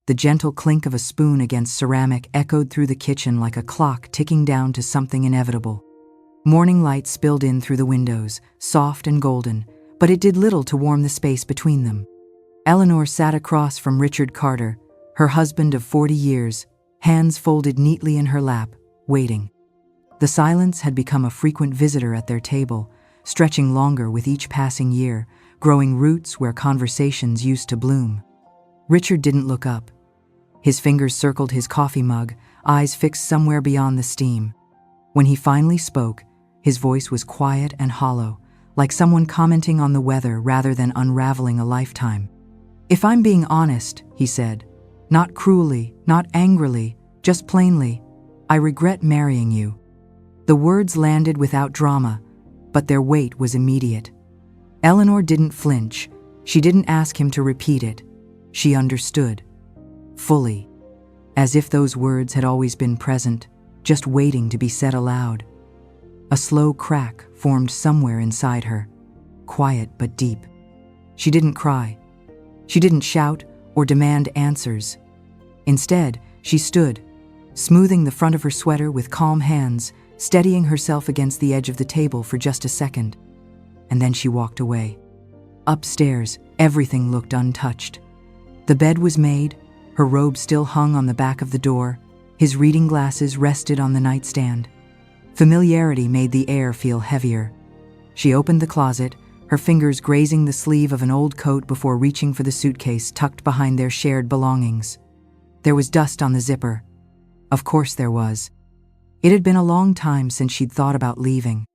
The gentle clink of a spoon against ceramic echoed through the kitchen like a clock ticking down to something inevitable. Morning light spilled in through the windows, soft and golden, but it did little to warm the space between them. Eleanor sat across from Richard Carter, her husband of 40 years, hands folded neatly in her lap, waiting. The silence had become a frequent visitor at their table, stretching longer with each passing year, growing roots where conversations used to bloom. Richard didn't look up. His fingers circled his coffee mug, eyes fixed somewhere beyond the steam. When he finally spoke, his voice was quiet and hollow, like someone commenting on the weather rather than unraveling a lifetime. "If I'm being honest," he said, "not cruelly, not angrily, just plainly, I regret marrying you." The words landed without drama, but their weight was immediate. Eleanor didn't flinch. She didn't ask him to repeat it. She understood. Fully. As if those words had always been present, just waiting to be said aloud. A slow crack formed somewhere inside her, quiet but deep. She didn't cry. She didn't shout or demand answers. Instead, she stood, smoothing the front of her sweater with calm hands, steadying herself against the edge of the table for just a second. And then she walked away. Upstairs, everything looked untouched. The bed was made, her robe still hung on the back of the door, his reading glasses rested on the nightstand. Familiarity made the air feel heavier. She opened the closet, her fingers grazing the sleeve of an old coat before reaching for the suitcase tucked behind their shared belongings. There was dust on the zipper. Of course there was. It had been a long time since she'd thought about leaving.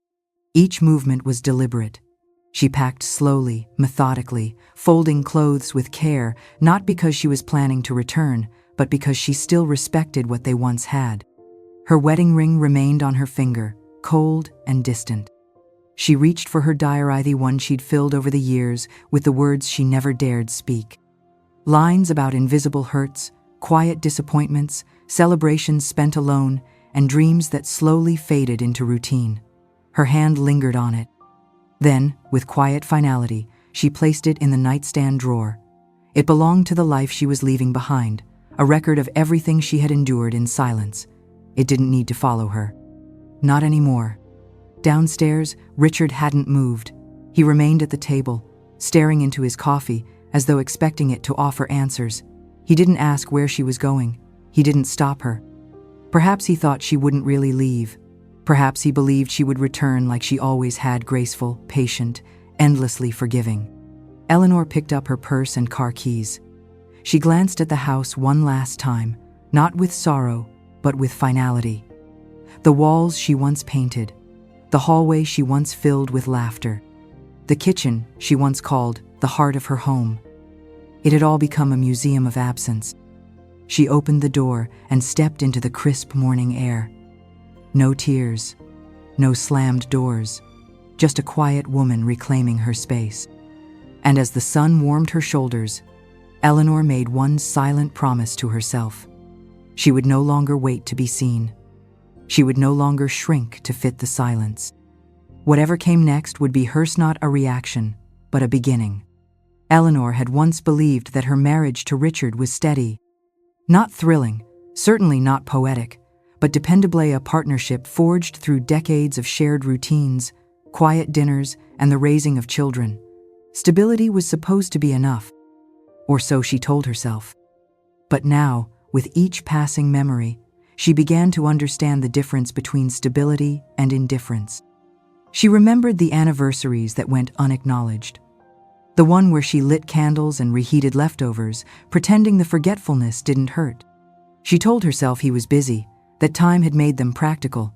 Each movement was deliberate. She packed slowly, methodically, folding clothes with care, not because she was planning to return, but because she still respected what they once had. Her wedding ring remained on her finger, cold and distant. She reached for her diary, the one she'd filled over the years with the words she never dared speak. Lines about invisible hurts, quiet disappointments, celebrations spent alone, and dreams that slowly faded into routine. Her hand lingered on it. Then, with quiet finality, she placed it in the nightstand drawer. It belonged to the life she was leaving behind, a record of everything she had endured in silence. It didn't need to follow her. Not anymore. Downstairs, Richard hadn't moved. He remained at the table, staring into his coffee, as though expecting it to offer answers. He didn't ask where she was going. He didn't stop her. Perhaps he thought she wouldn't really leave. Perhaps he believed she would return like she always had, graceful, patient, endlessly forgiving. Eleanor picked up her purse and car keys. She glanced at the house one last time, not with sorrow, but with finality. The walls she once painted, the hallway she once filled with laughter, the kitchen she once called the heart of her home. It had all become a museum of absence. She opened the door and stepped into the crisp morning air. No tears, no slammed doors, just a quiet woman reclaiming her space. And as the sun warmed her shoulders, Eleanor made one silent promise to herself. She would no longer wait to be seen. She would no longer shrink to fit the silence. Whatever came next would be hers, not a reaction, but a beginning. Eleanor had once believed that her marriage to Richard was steady. Not thrilling, certainly not poetic, but dependably a partnership forged through decades of shared routines, quiet dinners, and the raising of children. Stability was supposed to be enough, or so she told herself. But now, with each passing memory, she began to understand the difference between stability and indifference. She remembered the anniversaries that went unacknowledged. The one where she lit candles and reheated leftovers, pretending the forgetfulness didn't hurt. She told herself he was busy, that time had made them practical.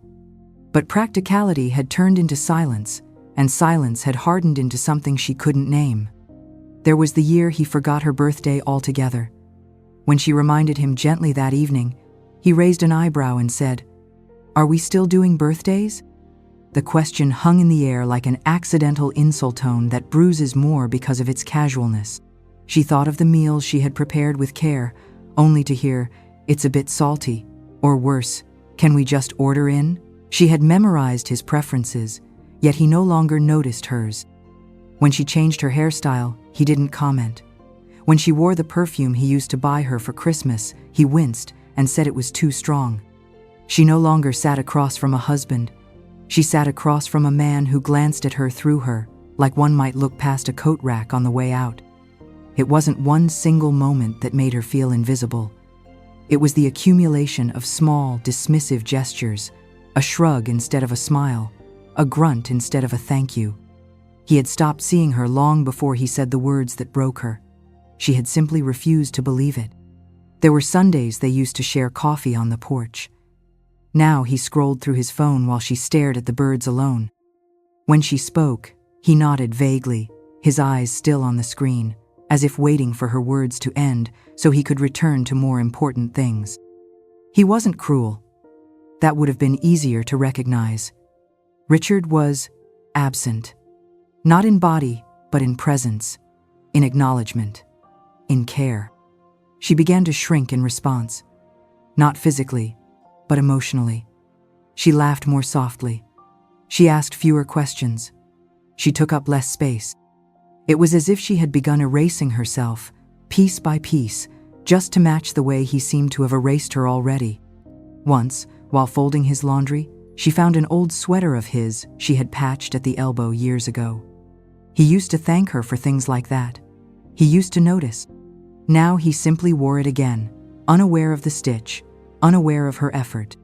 But practicality had turned into silence, and silence had hardened into something she couldn't name. There was the year he forgot her birthday altogether. When she reminded him gently that evening, he raised an eyebrow and said, "Are we still doing birthdays?" The question hung in the air like an accidental insult tone that bruises more because of its casualness. She thought of the meals she had prepared with care, only to hear, "It's a bit salty," or worse, "Can we just order in?" She had memorized his preferences, yet he no longer noticed hers. When she changed her hairstyle, he didn't comment. When she wore the perfume he used to buy her for Christmas, he winced and said it was too strong. She no longer sat across from a husband. She sat across from a man who glanced at her through her, like one might look past a coat rack on the way out. It wasn't one single moment that made her feel invisible. It was the accumulation of small, dismissive gestures, a shrug instead of a smile, a grunt instead of a thank you. He had stopped seeing her long before he said the words that broke her. She had simply refused to believe it. There were Sundays they used to share coffee on the porch. Now he scrolled through his phone while she stared at the birds alone. When she spoke, he nodded vaguely, his eyes still on the screen, as if waiting for her words to end so he could return to more important things. He wasn't cruel. That would have been easier to recognize. Richard was absent. Not in body, but in presence, in acknowledgement, in care. She began to shrink in response. Not physically, but emotionally. She laughed more softly. She asked fewer questions. She took up less space. It was as if she had begun erasing herself, piece by piece, just to match the way he seemed to have erased her already. Once, while folding his laundry, she found an old sweater of his she had patched at the elbow years ago. He used to thank her for things like that. He used to notice. Now he simply wore it again, unaware of the stitch, unaware of her effort.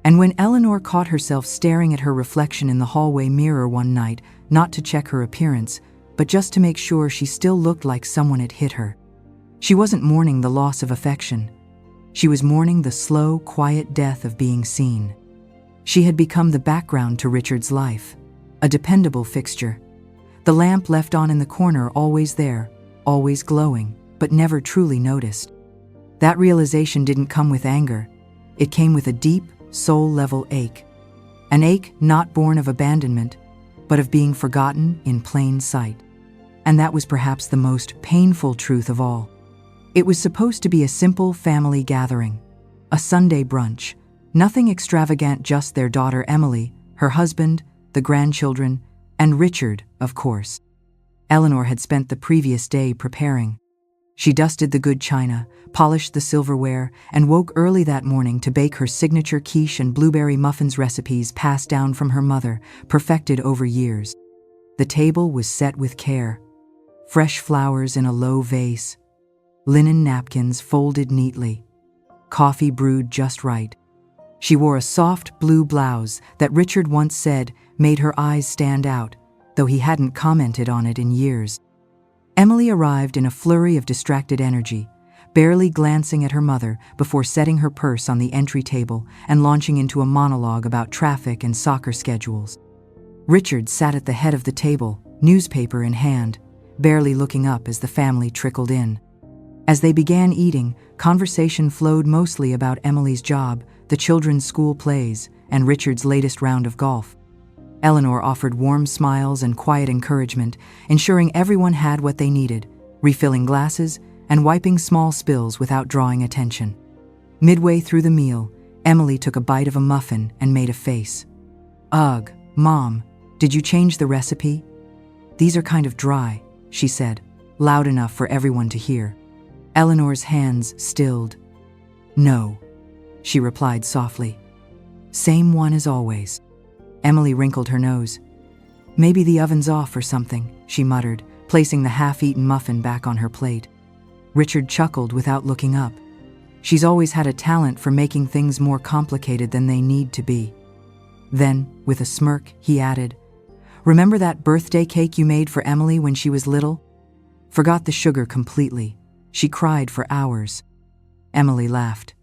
And when Eleanor caught herself staring at her reflection in the hallway mirror one night, not to check her appearance, but just to make sure she still looked like someone had hit her, she wasn't mourning the loss of affection. She was mourning the slow, quiet death of being seen. She had become the background to Richard's life, a dependable fixture. The lamp left on in the corner, always there, always glowing, but never truly noticed. That realization didn't come with anger. It came with a deep, soul-level ache. An ache not born of abandonment, but of being forgotten in plain sight. And that was perhaps the most painful truth of all. It was supposed to be a simple family gathering, a Sunday brunch, nothing extravagant, just their daughter Emily, her husband, the grandchildren, and Richard, of course. Eleanor had spent the previous day preparing. She dusted the good china, polished the silverware, and woke early that morning to bake her signature quiche and blueberry muffins recipes passed down from her mother, perfected over years. The table was set with care. Fresh flowers in a low vase, linen napkins folded neatly, coffee brewed just right. She wore a soft blue blouse that Richard once said made her eyes stand out, though he hadn't commented on it in years. Emily arrived in a flurry of distracted energy, barely glancing at her mother before setting her purse on the entry table and launching into a monologue about traffic and soccer schedules. Richard sat at the head of the table, newspaper in hand, barely looking up as the family trickled in. As they began eating, conversation flowed mostly about Emily's job, the children's school plays, and Richard's latest round of golf. Eleanor offered warm smiles and quiet encouragement, ensuring everyone had what they needed, refilling glasses and wiping small spills without drawing attention. Midway through the meal, Emily took a bite of a muffin and made a face. "Ugh, Mom, did you change the recipe? These are kind of dry," she said, loud enough for everyone to hear. Eleanor's hands stilled. "No," she replied softly. "Same one as always." Emily wrinkled her nose. "Maybe the oven's off or something," she muttered, placing the half-eaten muffin back on her plate. Richard chuckled without looking up. "She's always had a talent for making things more complicated than they need to be." Then, with a smirk, he added, "Remember that birthday cake you made for Emily when she was little? Forgot the sugar completely. She cried for hours." Emily laughed.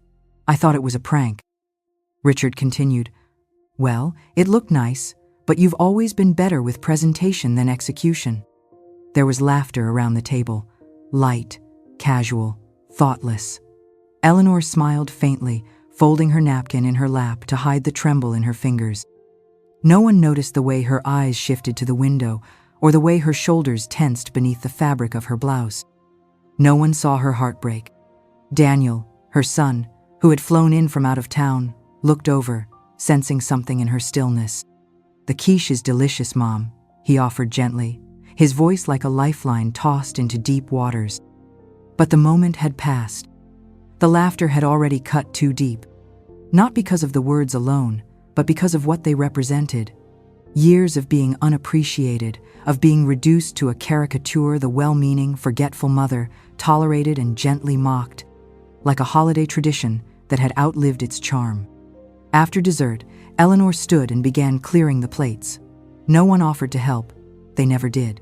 "I thought it was a prank." Richard continued, "Well, it looked nice, but you've always been better with presentation than execution." There was laughter around the table, light, casual, thoughtless. Eleanor smiled faintly, folding her napkin in her lap to hide the tremble in her fingers. No one noticed the way her eyes shifted to the window or the way her shoulders tensed beneath the fabric of her blouse. No one saw her heart break. Daniel, her son, who had flown in from out of town, looked over, sensing something in her stillness. "The quiche is delicious, Mom," he offered gently, his voice like a lifeline tossed into deep waters. But the moment had passed. The laughter had already cut too deep. Not because of the words alone, but because of what they represented. Years of being unappreciated, of being reduced to a caricature the well-meaning, forgetful mother tolerated and gently mocked, like a holiday tradition that had outlived its charm. After dessert, Eleanor stood and began clearing the plates. No one offered to help. They never did.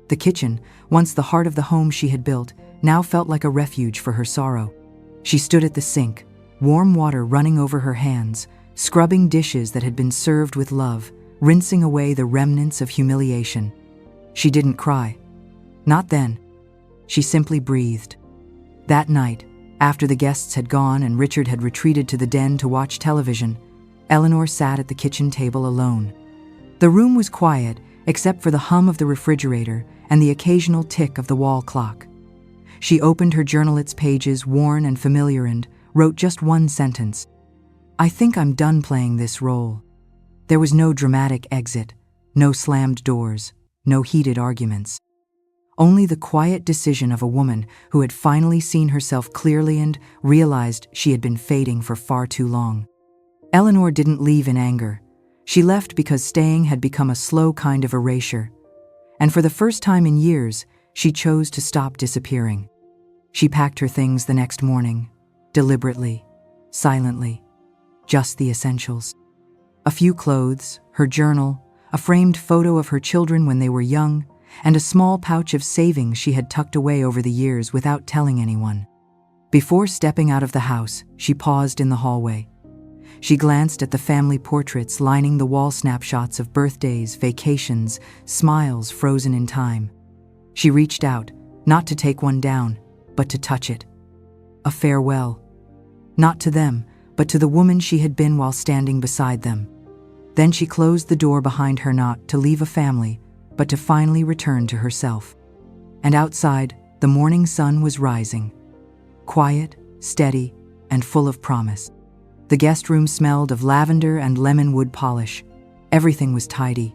The kitchen, once the heart of the home she had built, now felt like a refuge for her sorrow. She stood at the sink, warm water running over her hands, scrubbing dishes that had been served with love, rinsing away the remnants of humiliation. She didn't cry. Not then. She simply breathed. That night, after the guests had gone and Richard had retreated to the den to watch television, Eleanor sat at the kitchen table alone. The room was quiet, except for the hum of the refrigerator and the occasional tick of the wall clock. She opened her journal, its pages worn and familiar, and wrote just one sentence. "I think I'm done playing this role." There was no dramatic exit, no slammed doors, no heated arguments. Only the quiet decision of a woman who had finally seen herself clearly and realized she had been fading for far too long. Eleanor didn't leave in anger. She left because staying had become a slow kind of erasure. And for the first time in years, she chose to stop disappearing. She packed her things the next morning, deliberately, silently, just the essentials. A few clothes, her journal, a framed photo of her children when they were young, and a small pouch of savings she had tucked away over the years without telling anyone. Before stepping out of the house, she paused in the hallway. She glanced at the family portraits lining the wall, snapshots of birthdays, vacations, smiles frozen in time. She reached out, not to take one down, but to touch it. A farewell. Not to them, but to the woman she had been while standing beside them. Then she closed the door behind her, not to leave a family, but to finally return to herself. And outside, the morning sun was rising. Quiet, steady, and full of promise. The guest room smelled of lavender and lemon wood polish. Everything was tidy.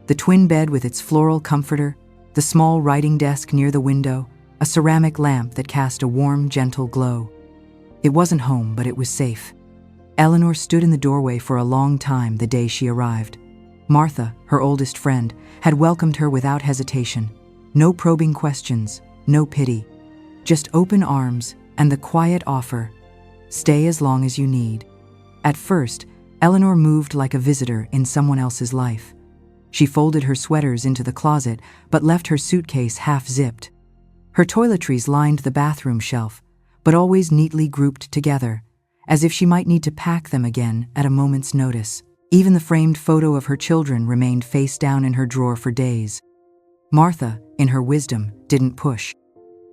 The twin bed with its floral comforter, the small writing desk near the window, a ceramic lamp that cast a warm, gentle glow. It wasn't home, but it was safe. Eleanor stood in the doorway for a long time the day she arrived. Martha, her oldest friend, had welcomed her without hesitation. No probing questions, no pity. Just open arms and the quiet offer, "Stay as long as you need." At first, Eleanor moved like a visitor in someone else's life. She folded her sweaters into the closet, but left her suitcase half-zipped. Her toiletries lined the bathroom shelf, but always neatly grouped together, as if she might need to pack them again at a moment's notice. Even the framed photo of her children remained face down in her drawer for days. Martha, in her wisdom, didn't push.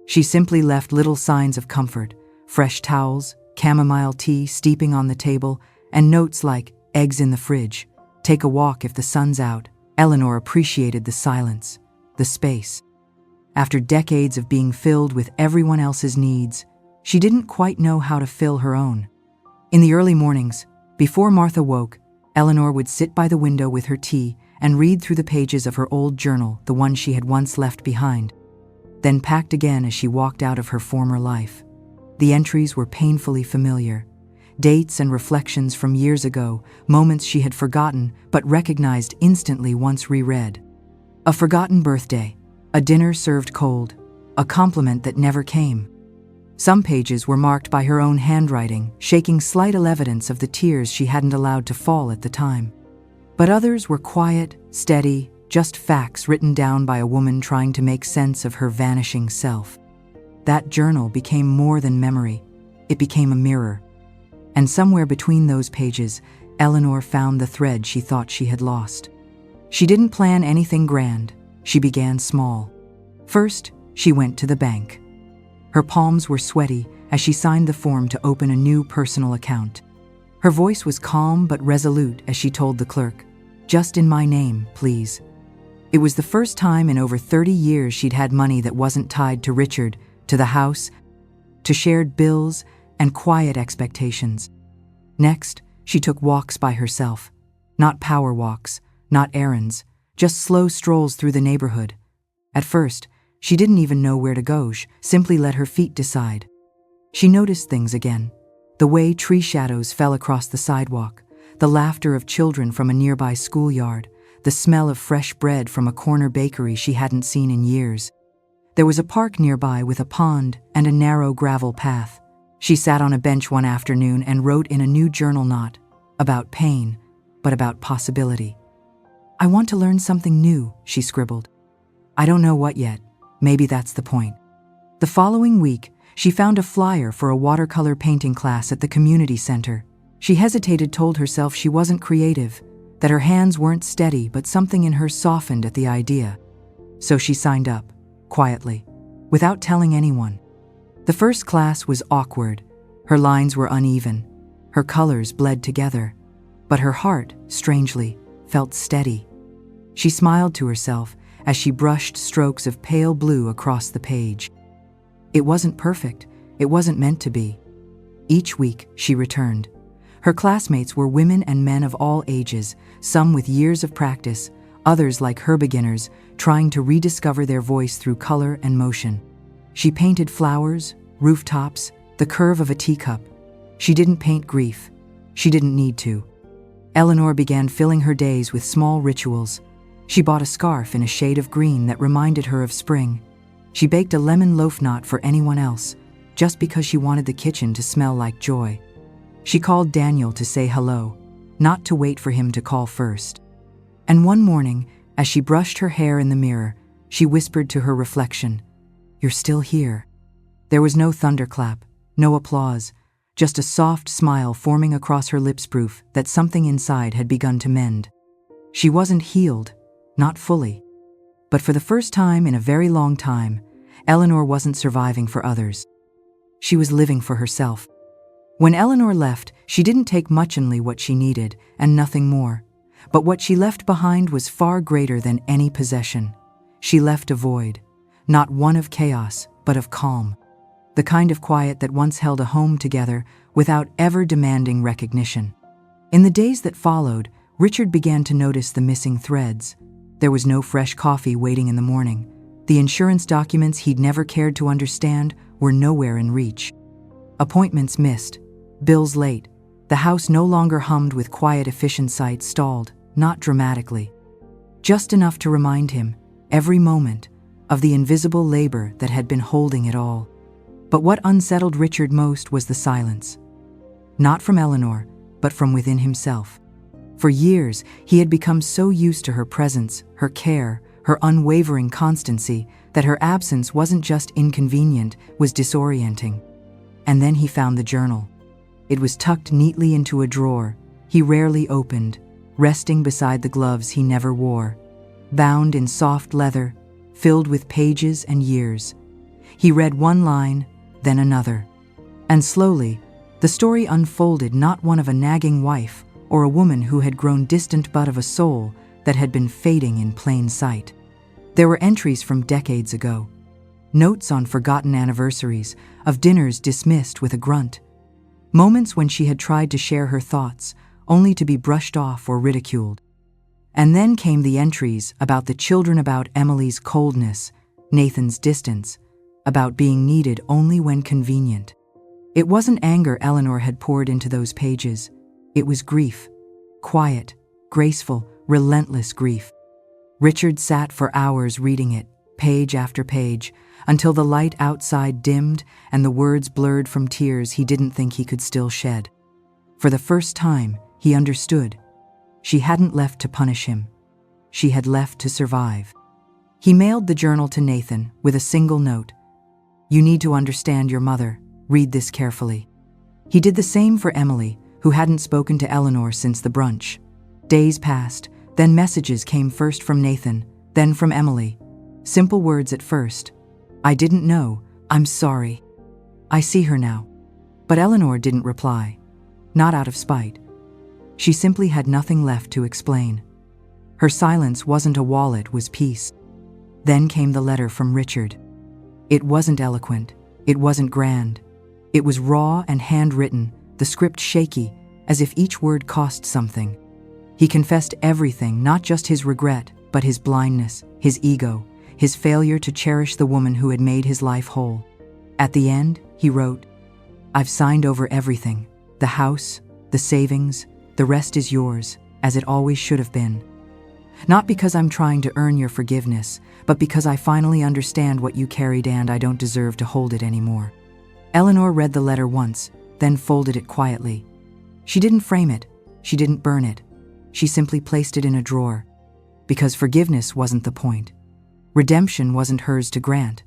She simply left little signs of comfort: fresh towels, chamomile tea steeping on the table, and notes like, "Eggs in the fridge, take a walk if the sun's out." Eleanor appreciated the silence, the space. After decades of being filled with everyone else's needs, she didn't quite know how to fill her own. In the early mornings, before Martha woke, Eleanor would sit by the window with her tea and read through the pages of her old journal, the one she had once left behind, then packed again as she walked out of her former life. The entries were painfully familiar. Dates and reflections from years ago, moments she had forgotten but recognized instantly once reread. A forgotten birthday, a dinner served cold, a compliment that never came. Some pages were marked by her own handwriting, shaking slight evidence of the tears she hadn't allowed to fall at the time. But others were quiet, steady, just facts written down by a woman trying to make sense of her vanishing self. That journal became more than memory. It became a mirror. And somewhere between those pages, Eleanor found the thread she thought she had lost. She didn't plan anything grand. She began small. First, she went to the bank. Her palms were sweaty as she signed the form to open a new personal account. Her voice was calm but resolute as she told the clerk, "Just in my name, please." It was the first time in over 30 years she'd had money that wasn't tied to Richard, to the house, to shared bills and quiet expectations. Next, she took walks by herself. Not power walks, not errands, just slow strolls through the neighborhood. At first, She didn't even know where to go, simply let her feet decide. She noticed things again. The way tree shadows fell across the sidewalk, the laughter of children from a nearby schoolyard, the smell of fresh bread from a corner bakery she hadn't seen in years. There was a park nearby with a pond and a narrow gravel path. She sat on a bench one afternoon and wrote in a new journal, not about pain, but about possibility. "I want to learn something new," she scribbled. "I don't know what yet. Maybe that's the point." The following week, she found a flyer for a watercolor painting class at the community center. She hesitated, told herself she wasn't creative, that her hands weren't steady, but something in her softened at the idea. So she signed up, quietly, without telling anyone. The first class was awkward. Her lines were uneven. Her colors bled together. But her heart, strangely, felt steady. She smiled to herself as she brushed strokes of pale blue across the page. It wasn't perfect. It wasn't meant to be. Each week, she returned. Her classmates were women and men of all ages, some with years of practice, others like her beginners, trying to rediscover their voice through color and motion. She painted flowers, rooftops, the curve of a teacup. She didn't paint grief. She didn't need to. Eleanor began filling her days with small rituals. She bought a scarf in a shade of green that reminded her of spring. She baked a lemon loaf, not for anyone else, just because she wanted the kitchen to smell like joy. She called Daniel to say hello, not to wait for him to call first. And one morning, as she brushed her hair in the mirror, she whispered to her reflection, "You're still here." There was no thunderclap, no applause, just a soft smile forming across her lips, proof that something inside had begun to mend. She wasn't healed, not fully. But for the first time in a very long time, Eleanor wasn't surviving for others. She was living for herself. When Eleanor left, she didn't take much, only what she needed, and nothing more. But what she left behind was far greater than any possession. She left a void, not one of chaos, but of calm. The kind of quiet that once held a home together without ever demanding recognition. In the days that followed, Richard began to notice the missing threads. There was no fresh coffee waiting in the morning. The insurance documents he'd never cared to understand were nowhere in reach. Appointments missed, bills late. The house no longer hummed with quiet, efficient sights, stalled, not dramatically. Just enough to remind him, every moment, of the invisible labor that had been holding it all. But what unsettled Richard most was the silence. Not from Eleanor, but from within himself. For years, he had become so used to her presence, her care, her unwavering constancy, that her absence wasn't just inconvenient, was disorienting. And then he found the journal. It was tucked neatly into a drawer he rarely opened, resting beside the gloves he never wore, bound in soft leather, filled with pages and years. He read one line, then another. And slowly, the story unfolded, not one of a nagging wife or a woman who had grown distant, but of a soul that had been fading in plain sight. There were entries from decades ago, notes on forgotten anniversaries, of dinners dismissed with a grunt, moments when she had tried to share her thoughts, only to be brushed off or ridiculed. And then came the entries about the children, about Emily's coldness, Nathan's distance, about being needed only when convenient. It wasn't anger Eleanor had poured into those pages. It was grief. Quiet, graceful, relentless grief. Richard sat for hours reading it, page after page, until the light outside dimmed and the words blurred from tears he didn't think he could still shed. For the first time, he understood. She hadn't left to punish him. She had left to survive. He mailed the journal to Nathan with a single note. "You need to understand your mother. Read this carefully." He did the same for Emily, who hadn't spoken to Eleanor since the brunch. Days passed, then messages came, first from Nathan, then from Emily. Simple words at first. "I didn't know. I'm sorry. I see her now." But Eleanor didn't reply. Not out of spite. She simply had nothing left to explain. Her silence wasn't a wall, it was peace. Then came the letter from Richard. It wasn't eloquent. It wasn't grand. It was raw and handwritten, the script shaky, as if each word cost something. He confessed everything, not just his regret, but his blindness, his ego, his failure to cherish the woman who had made his life whole. At the end, he wrote, "I've signed over everything, the house, the savings, the rest is yours, as it always should have been. Not because I'm trying to earn your forgiveness, but because I finally understand what you carried and I don't deserve to hold it anymore." Eleanor read the letter once, then folded it quietly. She didn't frame it, she didn't burn it. She simply placed it in a drawer, because forgiveness wasn't the point. Redemption wasn't hers to grant.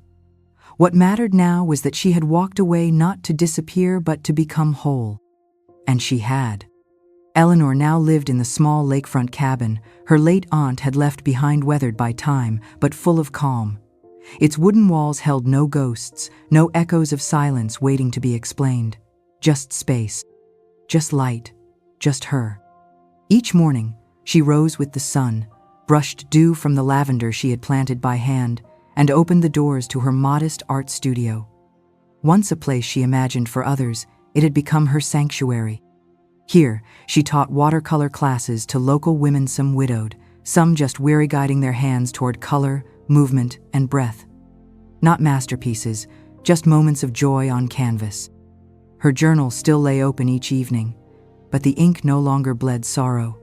What mattered now was that she had walked away not to disappear but to become whole. And she had. Eleanor now lived in the small lakefront cabin her late aunt had left behind, weathered by time, but full of calm. Its wooden walls held no ghosts, no echoes of silence waiting to be explained. Just space. Just light. Just her. Each morning, she rose with the sun, brushed dew from the lavender she had planted by hand, and opened the doors to her modest art studio. Once a place she imagined for others, it had become her sanctuary. Here, she taught watercolor classes to local women, some widowed, some just weary, guiding their hands toward color, movement, and breath. Not masterpieces, just moments of joy on canvas. Her journal still lay open each evening, but the ink no longer bled sorrow.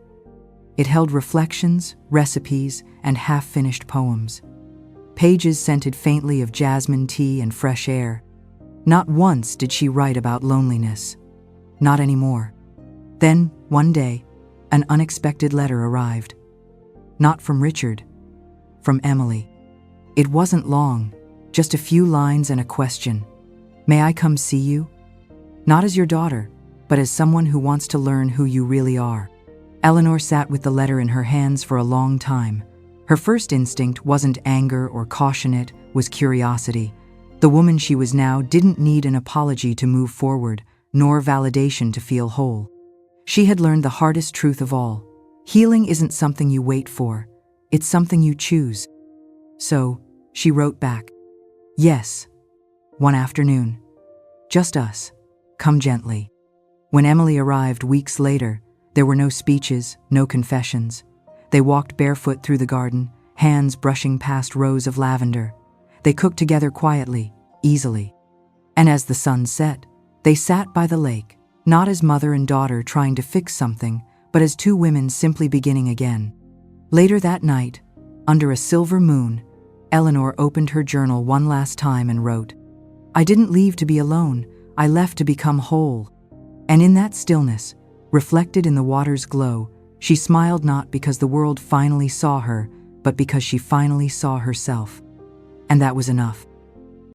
It held reflections, recipes, and half-finished poems. Pages scented faintly of jasmine tea and fresh air. Not once did she write about loneliness. Not anymore. Then, one day, an unexpected letter arrived. Not from Richard, from Emily. It wasn't long, just a few lines and a question. "May I come see you? Not as your daughter, but as someone who wants to learn who you really are." Eleanor sat with the letter in her hands for a long time. Her first instinct wasn't anger or caution, it was curiosity. The woman she was now didn't need an apology to move forward, nor validation to feel whole. She had learned the hardest truth of all. Healing isn't something you wait for, it's something you choose. So, she wrote back, "Yes. One afternoon. Just us. Come gently." When Emily arrived weeks later, there were no speeches, no confessions. They walked barefoot through the garden, hands brushing past rows of lavender. They cooked together quietly, easily. And as the sun set, they sat by the lake, not as mother and daughter trying to fix something, but as two women simply beginning again. Later that night, under a silver moon, Eleanor opened her journal one last time and wrote, "I didn't leave to be alone, I left to become whole." And in that stillness, reflected in the water's glow, she smiled, not because the world finally saw her, but because she finally saw herself. And that was enough.